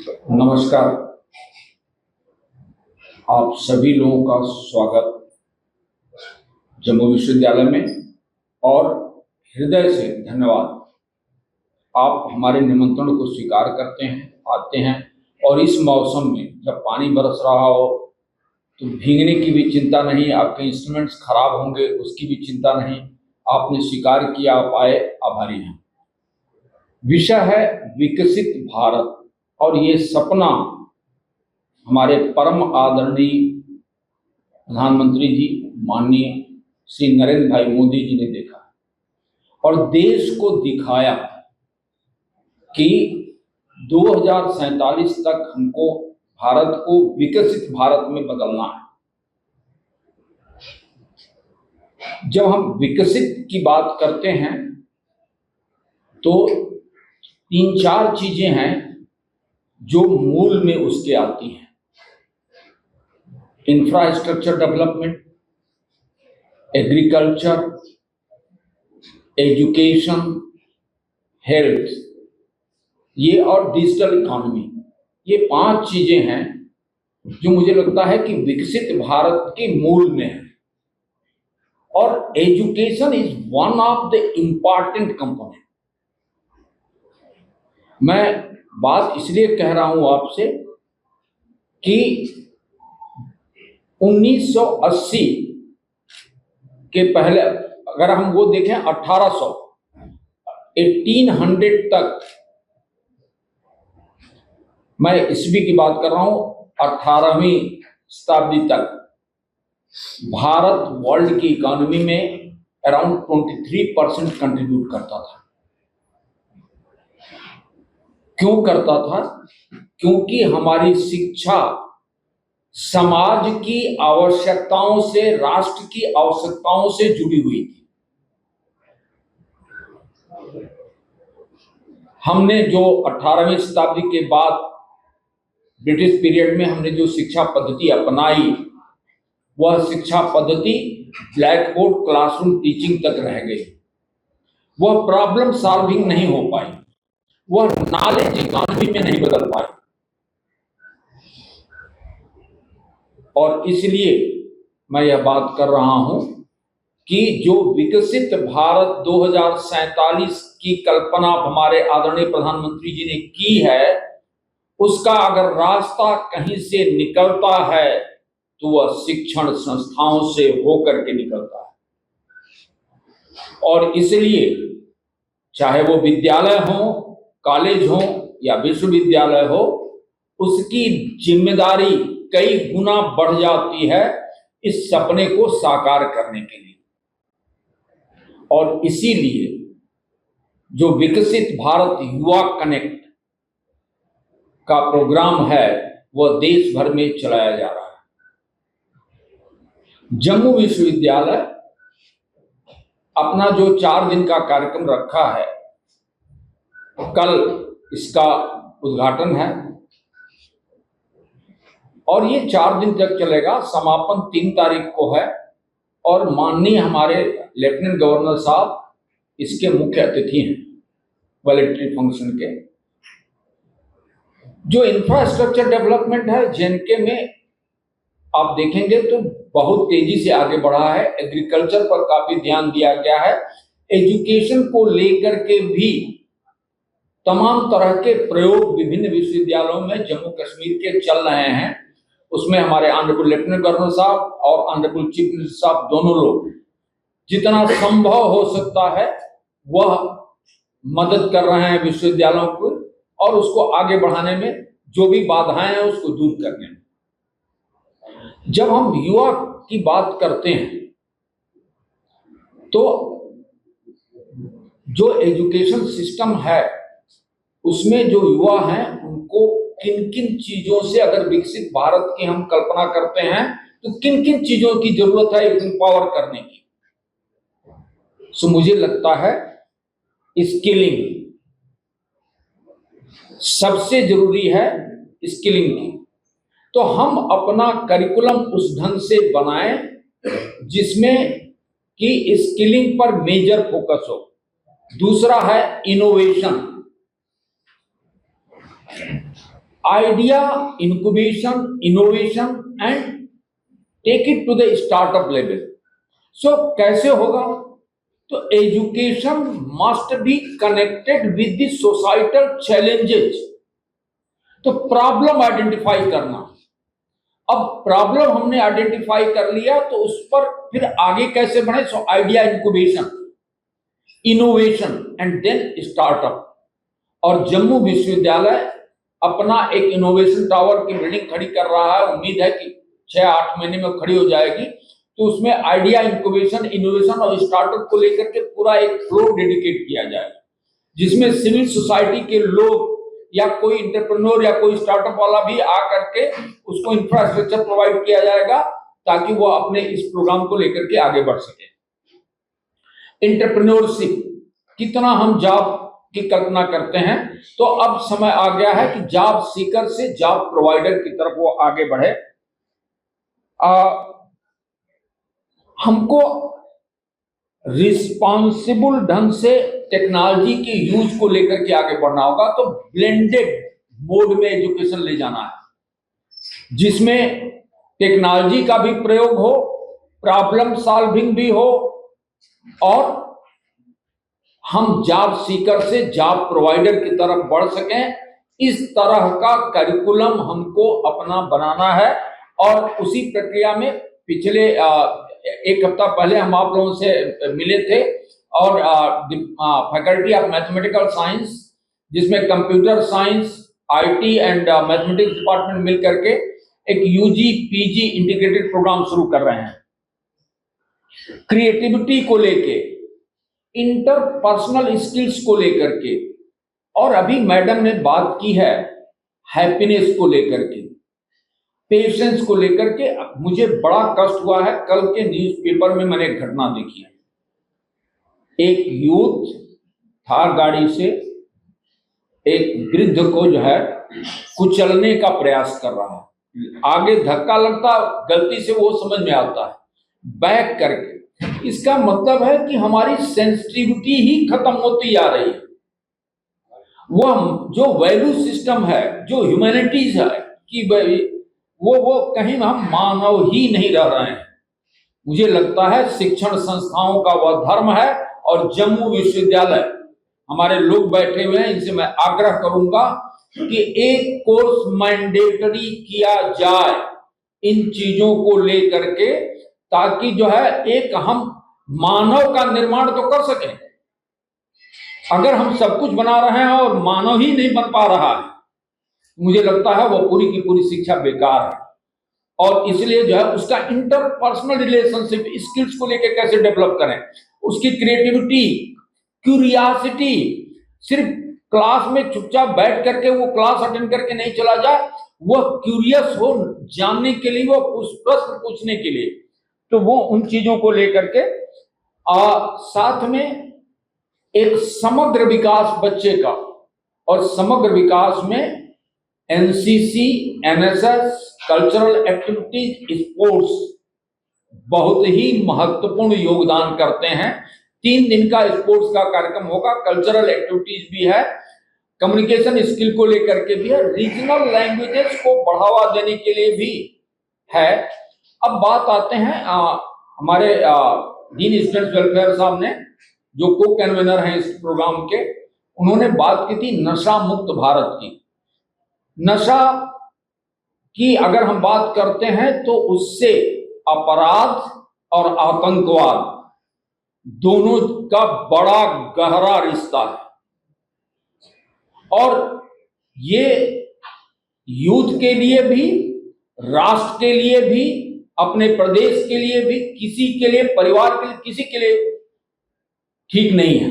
नमस्कार। आप सभी लोगों का स्वागत जम्मू विश्वविद्यालय में और हृदय से धन्यवाद। आप हमारे निमंत्रण को स्वीकार करते हैं, आते हैं और इस मौसम में जब पानी बरस रहा हो तो भीगने की भी चिंता नहीं, आपके इंस्ट्रूमेंट्स खराब होंगे उसकी भी चिंता नहीं। आपने स्वीकार किया, आप आए, आभारी हैं। विषय है विकसित भारत और ये सपना हमारे परम आदरणीय प्रधानमंत्री जी माननीय श्री नरेंद्र भाई मोदी जी ने देखा और देश को दिखाया कि 2047 तक हमको भारत को विकसित भारत में बदलना है। जब हम विकसित की बात करते हैं तो 3-4 चीजें हैं जो मूल में उसके आती हैं। Infrastructure development, agriculture, education, health, ये और डिजिटल इकोनॉमी, ये 5 चीजें हैं जो मुझे लगता है कि विकसित भारत के मूल में है। और education is one of the important component. मैं बात इसलिए कह रहा हूं आपसे कि 1980 के पहले अगर हम वो देखें 1800 तक, मैं ईस्वी की बात कर रहा हूं, 18वीं शताब्दी तक भारत वर्ल्ड की इकोनॉमी में अराउंड 23% कंट्रीब्यूट करता था। क्यों करता था? क्योंकि हमारी शिक्षा समाज की आवश्यकताओं से, राष्ट्र की आवश्यकताओं से जुड़ी हुई थी। हमने जो 18वीं शताब्दी के बाद ब्रिटिश पीरियड में हमने जो शिक्षा पद्धति अपनाई, वह शिक्षा पद्धति ब्लैक बोर्ड क्लासरूम टीचिंग तक रह गई। वह प्रॉब्लम सॉल्विंग नहीं हो पाई, वह नॉलेज इकोनॉमी में नहीं बदल पाई। और इसलिए मैं यह बात कर रहा हूं कि जो विकसित भारत 2047 की कल्पना हमारे आदरणीय प्रधानमंत्री जी ने की है, उसका अगर रास्ता कहीं से निकलता है तो वह शिक्षण संस्थाओं से होकर के निकलता है। और इसलिए चाहे वो विद्यालय हो, कॉलेज हो या विश्वविद्यालय हो, उसकी जिम्मेदारी कई गुना बढ़ जाती है इस सपने को साकार करने के लिए। और इसीलिए जो विकसित भारत युवा कनेक्ट का प्रोग्राम है वह देश भर में चलाया जा रहा है। जम्मू विश्वविद्यालय अपना जो 4 दिन का कार्यक्रम रखा है, कल इसका उद्घाटन है और ये 4 दिन तक चलेगा। समापन 3 तारीख को है और माननीय हमारे लेफ्टिनेंट गवर्नर साहब इसके मुख्य अतिथि हैं वैलेंटरी फंक्शन के। जो इंफ्रास्ट्रक्चर डेवलपमेंट है जेएनके में, आप देखेंगे तो बहुत तेजी से आगे बढ़ा है। एग्रीकल्चर पर काफी ध्यान दिया गया है। एजुकेशन को लेकर के भी तमाम तरह के प्रयोग विभिन्न विश्वविद्यालयों में जम्मू कश्मीर के चल रहे हैं। उसमें हमारे ऑनरेबल लेफ्टिनेंट गवर्नर साहब और ऑनरेबल चीफ मिनिस्टर साहब दोनों लोग जितना संभव हो सकता है वह मदद कर रहे हैं विश्वविद्यालयों को और उसको आगे बढ़ाने में, जो भी बाधाएं हैं उसको दूर करने में। जब हम युवा की बात करते हैं तो जो एजुकेशन सिस्टम है उसमें जो युवा हैं उनको किन किन चीजों से, अगर विकसित भारत की हम कल्पना करते हैं तो किन किन चीजों की जरूरत है एम्पावर करने की। सो मुझे लगता है स्किलिंग सबसे जरूरी है, स्किलिंग की। तो हम अपना करिकुलम उस ढंग से बनाएं जिसमें कि स्किलिंग पर मेजर फोकस हो। दूसरा है innovation. Idea incubation, innovation and take it to the startup level. So कैसे होगा? तो education must be connected with the societal challenges. तो प्रॉब्लम आइडेंटिफाई करना। अब प्रॉब्लम हमने आइडेंटिफाई कर लिया तो उस पर फिर आगे कैसे बढ़े? So idea incubation, innovation and then startup. और जम्मू विश्वविद्यालय अपना एक इनोवेशन टावर की बिल्डिंग खड़ी कर रहा है। उम्मीद है कि 6-8 महीने में खड़ी हो जाएगी। तो उसमें आइडिया इंक्यूबेशन, इनोवेशन और स्टार्टअप को लेकर के पूरा एक फ्लोर डेडिकेट किया जाए, जिसमें सिविल सोसाइटी के लोग या कोई इंटरप्रेन्योर या कोई स्टार्टअप वाला भी आ करके उसको इंफ्रास्ट्रक्चर प्रोवाइड किया जाएगा ताकि वो अपने इस प्रोग्राम को लेकर के आगे बढ़ सके। एंटरप्रेन्योरशिप, कितना हम जॉब की कल्पना करते हैं, तो अब समय आ गया है कि जॉब सीकर से जॉब प्रोवाइडर की तरफ वो आगे बढ़े। हमको रिस्पॉन्सिबल ढंग से टेक्नोलॉजी के यूज को लेकर के आगे बढ़ना होगा। तो ब्लेंडेड मोड में एजुकेशन ले जाना है, जिसमें टेक्नोलॉजी का भी प्रयोग हो, प्रॉब्लम सॉल्विंग भी हो, और हम जॉब सीकर से जॉब प्रोवाइडर की तरफ बढ़ सकें। इस तरह का करिकुलम हमको अपना बनाना है। और उसी प्रक्रिया में पिछले एक हफ्ता पहले हम आप लोगों से मिले थे और फैकल्टी ऑफ मैथमेटिकल साइंस, जिसमें computer science, IT and mathematics department मिल करके एक यूजी पीजी इंटीग्रेटेड प्रोग्राम शुरू कर रहे हैं। क्रिएटिविटी को लेके, इंटरपर्सनल स्किल्स को लेकर के, और अभी मैडम ने बात की है हैप्पीनेस को लेकर के, पेशेंस को लेकर के। मुझे बड़ा कष्ट हुआ है, कल के न्यूज़पेपर में मैंने एक घटना देखी है। एक यूथ थार गाड़ी से एक वृद्ध को जो है कुचलने का प्रयास कर रहा है। आगे धक्का लगता, गलती से वो समझ में आता है, बैक करके। इसका मतलब है कि हमारी सेंसिटिविटी ही खत्म होती जा रही है। वह जो वैल्यू सिस्टम है, जो ह्यूमैनिटीज है, कि वो कहीं हम मानव ही नहीं रह रहे हैं। मुझे लगता है शिक्षण संस्थाओं का वह धर्म है। और जम्मू विश्वविद्यालय, हमारे लोग बैठे हुए हैं, इनसे मैं आग्रह करूंगा कि एक कोर्स मैंडेटरी किया जाए इन चीजों को लेकर के, ताकि जो है एक हम मानव का निर्माण तो कर सकें। अगर हम सब कुछ बना रहे हैं और मानव ही नहीं बन पा रहा है, मुझे लगता है वो पूरी की पूरी शिक्षा बेकार है। और इसलिए जो है उसका इंटरपर्सनल रिलेशनशिप स्किल्स को लेकर कैसे डेवलप करें, उसकी क्रिएटिविटी, क्यूरियोसिटी, सिर्फ क्लास में चुपचाप बैठ करके वो क्लास अटेंड करके नहीं चला जाए, वह क्यूरियस हो जानने के लिए, वो प्रश्न पूछने के लिए। तो वो उन चीजों को लेकर के साथ में एक समग्र विकास बच्चे का, और समग्र विकास में NCC, NSS, cultural activities, sports बहुत ही महत्वपूर्ण योगदान करते हैं। 3 दिन का स्पोर्ट्स का कार्यक्रम होगा, कल्चरल एक्टिविटीज भी है, कम्युनिकेशन स्किल को लेकर के भी है, रीजनल लैंग्वेजेस को बढ़ावा देने के लिए भी है। अब बात आते हैं हमारे डीन स्टूडेंट वेलफेयर साहब ने, जो को कन्वीनर हैं इस प्रोग्राम के, उन्होंने बात की थी नशा मुक्त भारत की। नशा की अगर हम बात करते हैं तो उससे अपराध और आतंकवाद दोनों का बड़ा गहरा रिश्ता है। और ये यूथ के लिए भी, राष्ट्र के लिए भी, अपने प्रदेश के लिए भी, किसी के लिए, परिवार के लिए, किसी के लिए ठीक नहीं है।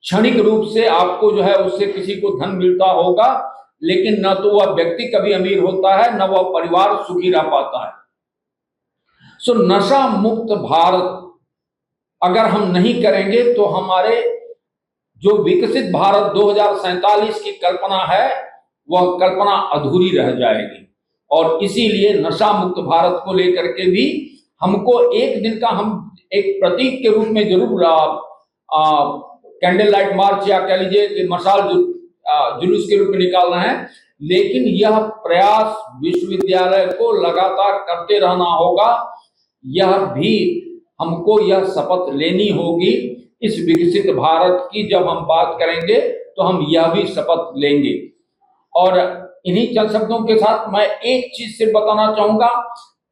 क्षणिक रूप से आपको जो है उससे किसी को धन मिलता होगा, लेकिन न तो वह व्यक्ति कभी अमीर होता है, न वह परिवार सुखी रह पाता है। सो नशा मुक्त भारत अगर हम नहीं करेंगे तो हमारे जो विकसित भारत 2047 की कल्पना है, वह कल्पना अधूरी रह जाएगी। और इसीलिए नशा मुक्त भारत को लेकर के भी हमको एक दिन का, हम एक प्रतीक के रूप में जरूर कैंडल लाइट मार्च या कह लीजिए कि मशाल जुलूस के रूप में निकाल रहे हैं, लेकिन यह प्रयास विश्वविद्यालय को लगातार करते रहना होगा। यह भी हमको यह शपथ लेनी होगी। इस विकसित भारत की जब हम बात करेंगे तो हम यह भी शपथ लेंगे। और इन्हीं चंद शब्दों के साथ मैं एक चीज से बताना चाहूंगा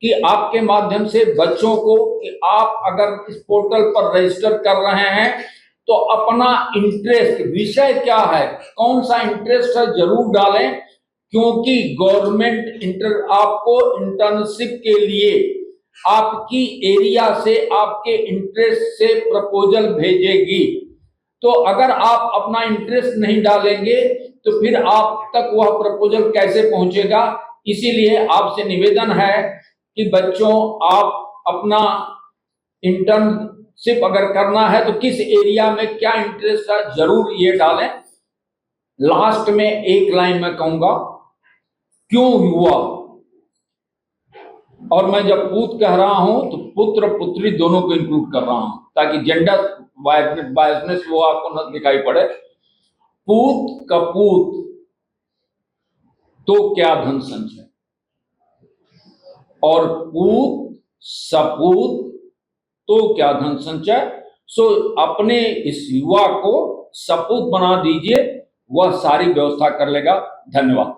कि आपके माध्यम से बच्चों को कि आप अगर इस पोर्टल पर रजिस्टर कर रहे हैं तो अपना इंटरेस्ट, विषय क्या है, कौन सा इंटरेस्ट है, जरूर डालें, क्योंकि गवर्नमेंट आपको इंटर्नशिप के लिए आपकी एरिया से, आपके इंटरेस्ट से प्रपोजल भेजेगी। तो अगर आप अपना इंटरेस्ट नहीं डालेंगे तो फिर आप तक वह प्रपोजल कैसे पहुंचेगा। इसीलिए आपसे निवेदन है कि बच्चों, आप अपना इंटर्नशिप अगर करना है तो किस एरिया में क्या इंटरेस्ट है, जरूर ये डालें। लास्ट में एक लाइन में कहूंगा, क्यों युवा, और मैं जब पूत कह रहा हूं तो पुत्र पुत्री दोनों को इंक्लूड कर रहा हूं ताकि जेंडर बायसनेस वो आपको न दिखाई पड़े। पूत कपूत तो क्या धन संचय, और पूत सपूत तो क्या धन संचय। सो अपने इस युवा को सपूत बना दीजिए, वह सारी व्यवस्था कर लेगा। धन्यवाद।